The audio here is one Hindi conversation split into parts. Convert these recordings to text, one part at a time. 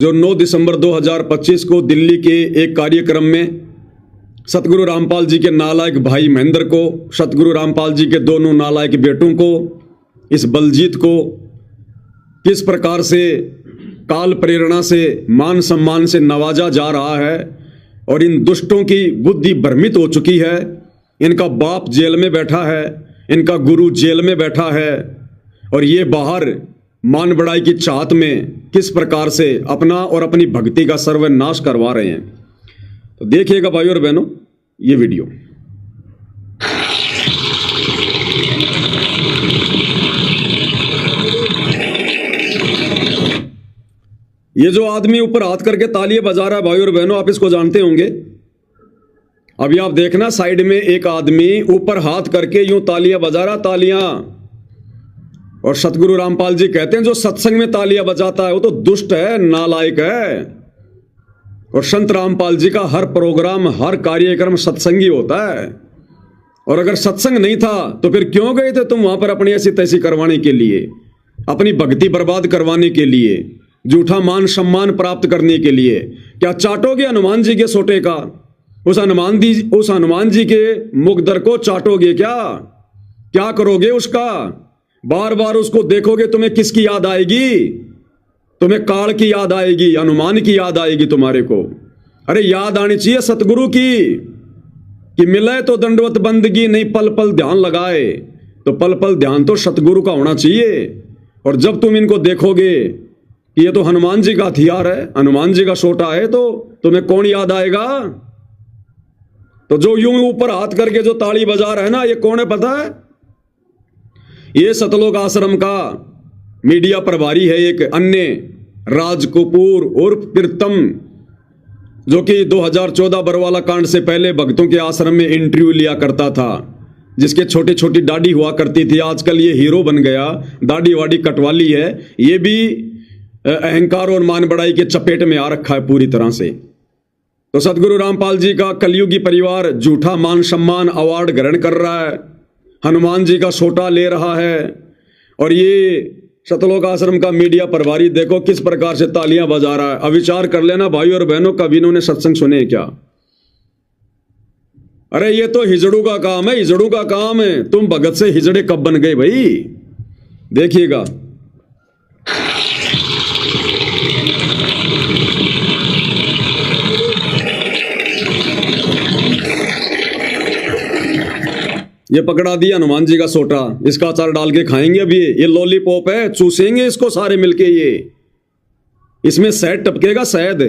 जो 9 दिसंबर 2025 को दिल्ली के एक कार्यक्रम में सतगुरु रामपाल जी के नालायक भाई महेंद्र को, सतगुरु रामपाल जी के दोनों नालायक बेटों को, इस बलजीत को किस प्रकार से काल प्रेरणा से मान सम्मान से नवाजा जा रहा है और इन दुष्टों की बुद्धि भ्रमित हो चुकी है। इनका बाप जेल में बैठा है, इनका गुरु जेल में बैठा है और ये बाहर मान बढ़ाई की चाहत में किस प्रकार से अपना और अपनी भक्ति का सर्वनाश करवा रहे हैं। तो देखिएगा भाइयों और बहनों ये वीडियो। ये जो आदमी ऊपर हाथ करके तालियां बजा रहा है भाइयों और बहनों, आप इसको जानते होंगे। अभी आप देखना साइड में एक आदमी ऊपर हाथ करके यूं तालियां बजा रहा, तालियां। और सतगुरु रामपाल जी कहते हैं जो सत्संग में तालियां बजाता है वो तो दुष्ट है, नालायक है। और संत रामपाल जी का हर प्रोग्राम, हर कार्यक्रम सत्संगी होता है। और अगर सत्संग नहीं था तो फिर क्यों गए थे तुम वहां पर अपनी ऐसी तैसी करवाने के लिए, अपनी भक्ति बर्बाद करवाने के लिए, झूठा मान सम्मान प्राप्त करने के लिए? क्या चाटोगे हनुमान जी के सोटे का? उस हनुमान जी के मुखदर को चाटोगे क्या करोगे उसका? बार बार उसको देखोगे, तुम्हें किसकी याद आएगी? तुम्हें काल की याद आएगी, हनुमान की याद आएगी तुम्हारे को। अरे याद आनी चाहिए सतगुरु की कि मिले तो दंडवत बंदगी, नहीं पल पल ध्यान लगाए। तो पल पल ध्यान तो सतगुरु का होना चाहिए। और जब तुम इनको देखोगे कि ये तो हनुमान जी का हथियार है, हनुमान जी का सोटा है, तो तुम्हें कौन याद आएगा? तो जो यूं ऊपर हाथ करके जो ताली बजा रहा है ना, ये कौन है पता है? ये सतलोक आश्रम का मीडिया प्रभारी है एक अन्य राज कपूर उर्फ प्रीतम, जो कि 2014 बरवाला कांड से पहले भक्तों के आश्रम में इंटरव्यू लिया करता था, जिसके छोटी छोटी दाढ़ी हुआ करती थी। आजकल ये हीरो बन गया, दाढ़ी वाड़ी कटवा ली है। ये भी अहंकार और मान बढ़ाई के चपेट में आ रखा है पूरी तरह से। तो सतगुरु रामपाल जी का कलयुगी परिवार झूठा मान सम्मान अवार्ड ग्रहण कर रहा है, हनुमान जी का सोटा ले रहा है। और ये सतलोक आश्रम का मीडिया प्रभारी देखो किस प्रकार से तालियां बजा रहा है। अब विचार कर लेना भाई और बहनों, कभी इन्होंने सत्संग सुने क्या? अरे ये तो हिजड़ू का काम है, हिजड़ू का काम है। तुम भगत से हिजड़े कब बन गए भाई? देखिएगा। ये पकड़ा दिया हनुमान जी का सोटा, इसका अचार डाल के खाएंगे। अब ये लॉलीपॉप है, चूसेंगे इसको सारे मिलके। ये इसमें शहद टपकेगा, शहद।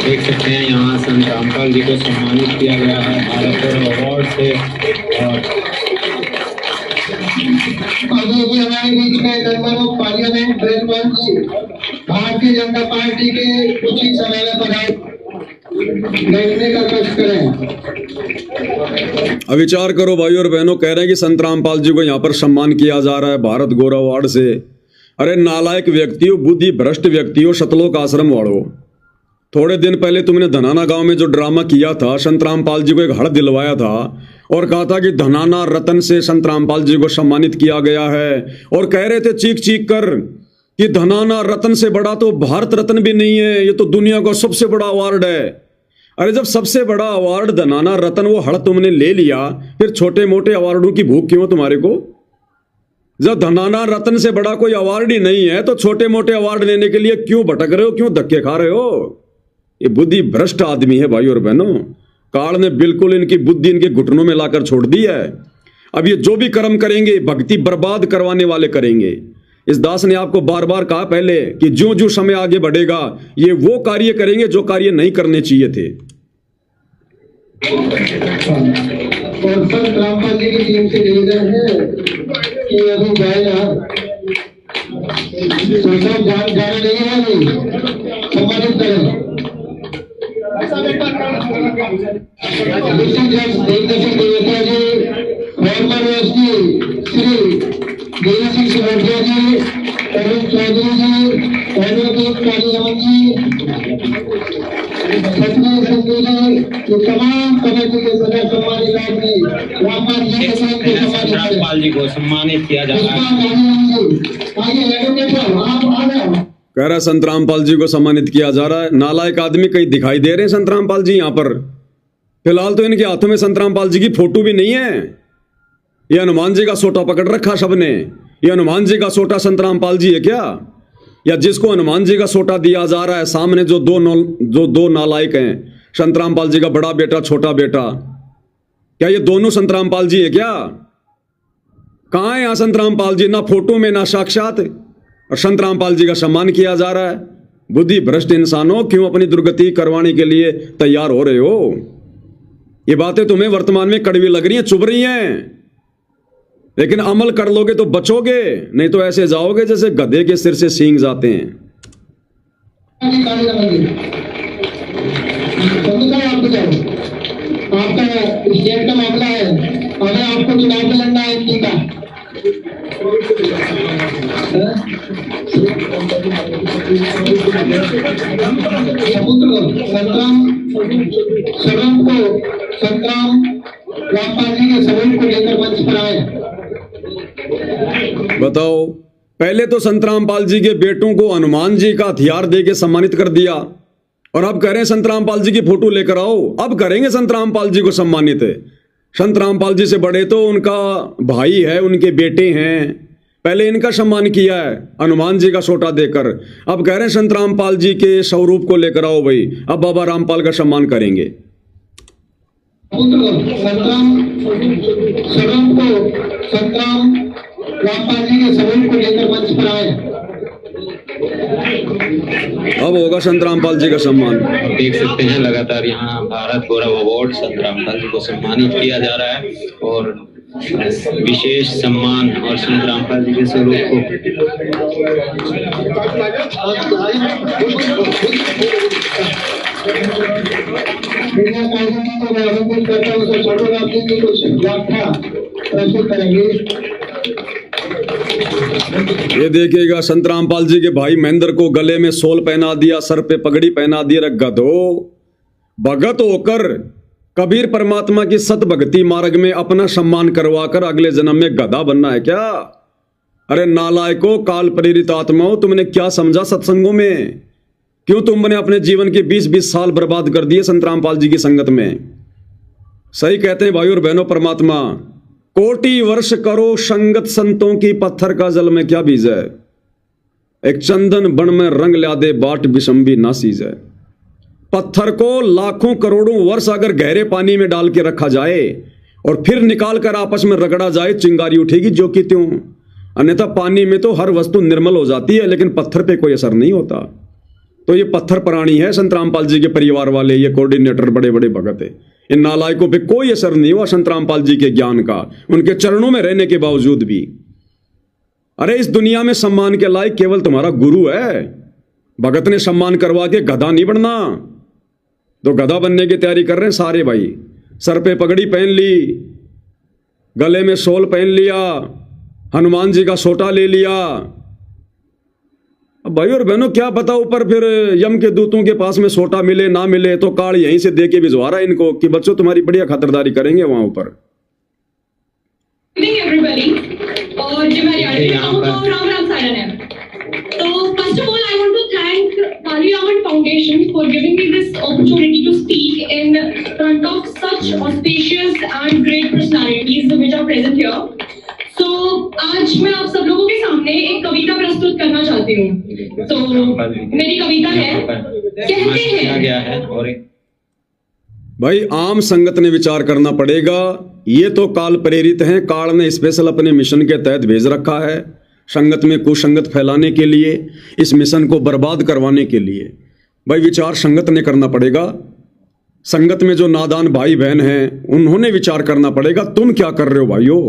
देख सकते हैं यहाँ संत रामपाल जी को सम्मानित किया गया है भारत अवार्ड से। और हमारे बीच में member of parliament Brijmohan ji Bharatiya Janata party के कुछ ही समय में पधारे, देखने का कष्ट करें। अब विचार करो भाई और बहनों, कह रहे हैं कि संत रामपाल जी को यहाँ पर सम्मान किया जा रहा है भारत गौरव अवार्ड से। अरे नालायक व्यक्तियों, बुद्धि भ्रष्ट व्यक्तियों, सतलोक आश्रम वालों, थोड़े दिन पहले तुमने धनाना गांव में जो ड्रामा किया था, संत रामपाल जी को एक हड़ दिलवाया था और कहा था कि धनाना रत्न से संत रामपाल जी को सम्मानित किया गया है। और कह रहे थे चीख चीख कर कि धनाना रत्न से बड़ा तो भारत रत्न भी नहीं है, ये तो दुनिया का सबसे बड़ा अवार्ड है। अरे जब सबसे बड़ा अवार्ड धनाना रत्न वो हड़ तुमने ले लिया, फिर छोटे मोटे अवार्डों की भूख क्यों तुम्हारे को? जब धनाना रत्न से बड़ा कोई अवार्ड ही नहीं है तो छोटे मोटे अवार्ड लेने के लिए क्यों भटक रहे हो, क्यों धक्के खा रहे हो? ये बुद्धि भ्रष्ट आदमी है भाई और बहनों। काल ने बिल्कुल इनकी बुद्धि इनके घुटनों में लाकर छोड़ दी है। अब ये जो भी कर्म करेंगे भक्ति बर्बाद करवाने वाले करेंगे। इस दास ने आपको बार बार कहा पहले कि जो जो समय आगे बढ़ेगा ये वो कार्य करेंगे जो कार्य नहीं करने चाहिए थे। और संत रामपाल जी की टीम से निवेदन है कि अभी जाएगा तो सब जाने नहीं है, सम्मानित करें। फॉर्मर एसडी श्री देवी सिंह सिमोटिया जी, अरुण चौधरी जी, एडवोकेट काली रमन जी, सतगुरु सिंधु जी ये तमाम कमेटी के सदस्य सम्मानित आदमी रामपाल जी के साथ को सम्मानित रामपाल जी को सम्मानित किया जा रहा है। आगे एडवोकेट साहब आप आ जाओ। कह रहा है संत रामपाल जी को सम्मानित किया जा रहा है। नालायक आदमी कहीं दिखाई दे रहे हैं संत रामपाल जी यहाँ पर? फिलहाल तो इनके हाथों में संत रामपाल जी की फोटो भी नहीं है। ये हनुमान जी का सोटा पकड़ रखा सबने। ये हनुमान जी का सोटा संत रामपाल जी है क्या? या जिसको हनुमान जी का सोटा दिया जा रहा है सामने जो दो नालायक हैं, संत रामपाल जी का बड़ा बेटा छोटा बेटा, क्या ये दोनों संत रामपाल जी है क्या? कहाँ है यहाँ संत रामपाल जी? ना फोटो में ना साक्षात। और संत रामपाल जी का सम्मान किया जा रहा है। बुद्धि भ्रष्ट इंसानों, क्यों अपनी दुर्गति करवाने के लिए तैयार हो रहे हो? ये बातें तुम्हें वर्तमान में कड़वी लग रही हैं, चुभ रही हैं, लेकिन अमल कर लोगे तो बचोगे, नहीं तो ऐसे जाओगे जैसे गधे के सिर से सींग जाते हैं। आपका स्टेट का मामला है, अगर आपको चुनाव में लड़ना है एमपी का, संग्राम रामपाल जी के सबूत को लेकर मंच पर आए। बताओ, पहले तो संत रामपाल जी के बेटों को हनुमान जी का हथियार देके सम्मानित कर दिया, और अब कह रहे हैं संत रामपाल जी की फोटो लेकर आओ। अब करेंगे संत रामपाल जी को सम्मानित। संत रामपाल जी से बड़े तो उनका भाई है, उनके बेटे हैं, पहले इनका सम्मान किया है हनुमान जी का सोटा देकर। अब कह रहे हैं संत रामपाल जी के स्वरूप को लेकर आओ भाई, अब बाबा रामपाल का सम्मान करेंगे। संग्राम रामपाल जी के स्वरूप को लेकर मंच पर आए। अब होगा संत रामपाल जी का सम्मान। देख सकते हैं लगातार यहाँ भारत गौरव अवार्ड संत रामपाल जी को सम्मानित किया जा रहा है, और विशेष सम्मान और संत रामपाल जी के स्वरूप को ये देखिएगा, संत रामपाल जी के भाई महेंद्र को गले में सोल पहना दिया, सर पे पगड़ी पहना दिया। गधो, भगत होकर कबीर परमात्मा की सत भक्ति मार्ग में अपना सम्मान करवाकर अगले जन्म में गधा बनना है क्या? अरे नालायको, काल प्रेरित आत्माओं, तुमने क्या समझा सत्संगों में? क्यों तुमने अपने जीवन के 20-20 साल बर्बाद कर दिए संत रामपाल जी की संगत में? सही कहते हैं भाई और बहनों, परमात्मा कोटि वर्ष करो संगत संतों की, पत्थर का जल में क्या बीज है? एक चंदन बन में रंग ला दे, बाट बिशंबी ना सीज है। पत्थर को लाखों करोड़ों वर्ष अगर गहरे पानी में डाल के रखा जाए और फिर निकाल कर आपस में रगड़ा जाए, चिंगारी उठेगी जो कि त्यों। अन्यथा पानी में तो हर वस्तु निर्मल हो जाती है, लेकिन पत्थर पे कोई असर नहीं होता। तो ये पत्थर प्राणी है संत रामपाल जी के परिवार वाले, ये कोऑर्डिनेटर बड़े बड़े भगत है। इन नालायकों पे कोई असर नहीं हुआ संत रामपाल जी के ज्ञान का, उनके चरणों में रहने के बावजूद भी। अरे इस दुनिया में सम्मान के लायक केवल तुम्हारा गुरु है। भगत ने सम्मान करवा के गधा नहीं बनना। तो गधा बनने की तैयारी कर रहे हैं सारे भाई। सर पे पगड़ी पहन ली, गले में शॉल पहन लिया, हनुमान जी का सोटा ले लिया। अब भाई और बहनों क्या पता ऊपर फिर यम के दूतों के पास में सोटा मिले ना मिले, तो कार्ड यहीं से दे के भिजवा रहा है इनको कि बच्चों तुम्हारी बढ़िया खातिरदारी करेंगे वहां ऊपर। और जो मेरी राम राम सायरन है। तो first of all I want to thank Pali Raman Foundation for giving me this opportunity to speak in front of such auspicious and great personalities which are present here. तो आज मैं आप सब लोगों के सामने एक कविता प्रस्तुत करना चाहती हूँ। तो मेरी कविता है, कहते हैं। भाई आम संगत ने विचार करना पड़ेगा, ये तो काल प्रेरित हैं, काल ने स्पेशल अपने मिशन के तहत भेज रखा है संगत में कुसंगत फैलाने के लिए, इस मिशन को बर्बाद करवाने के लिए। भाई विचार संगत ने करना पड़ेगा। संगत में जो नादान भाई बहन हैं उन्होंने विचार करना पड़ेगा, तुम क्या कर रहे हो भाइयों?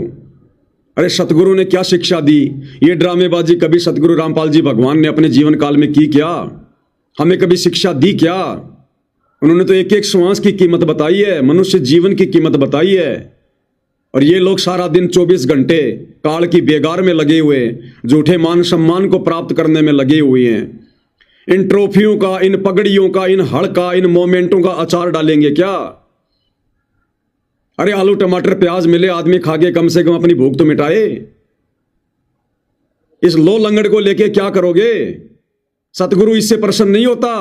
अरे सतगुरु ने क्या शिक्षा दी? ये ड्रामेबाजी कभी सतगुरु रामपाल जी भगवान ने अपने जीवन काल में की क्या? हमें कभी शिक्षा दी क्या? उन्होंने तो एक एक श्वास की कीमत बताई है, मनुष्य जीवन की कीमत बताई है। और ये लोग सारा दिन 24 घंटे काल की बेगार में लगे हुए, झूठे मान सम्मान को प्राप्त करने में लगे हुए हैं। इन ट्रॉफियों का, इन पगड़ियों का, इन हड़ का, इन मोमेंटों का अचार डालेंगे क्या? अरे आलू टमाटर प्याज मिले, आदमी खा के कम से कम अपनी भूख तो मिटाए। इस लो लंगड़ को लेके क्या करोगे? सतगुरु इससे प्रसन्न नहीं होता।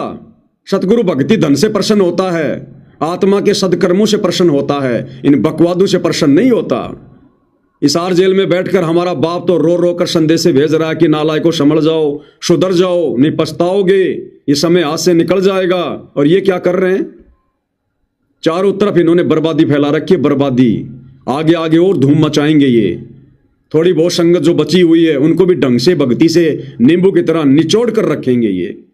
सतगुरु भक्ति धन से प्रसन्न होता है, आत्मा के सदकर्मों से प्रसन्न होता है, इन बकवादों से प्रसन्न नहीं होता। इसार जेल में बैठकर हमारा बाप तो रो रो कर संदेश भेज रहा है कि नालायक को संभल जाओ, सुधर जाओ, नहीं पछताओगे, ये समय हाथ से निकल जाएगा। और ये क्या कर रहे हैं? चारों तरफ इन्होंने बर्बादी फैला रखी है, बर्बादी। आगे आगे और धूम मचाएंगे ये। थोड़ी बहुत संगत जो बची हुई है उनको भी ढंग से भक्ति से नींबू की तरह निचोड़ कर रखेंगे ये।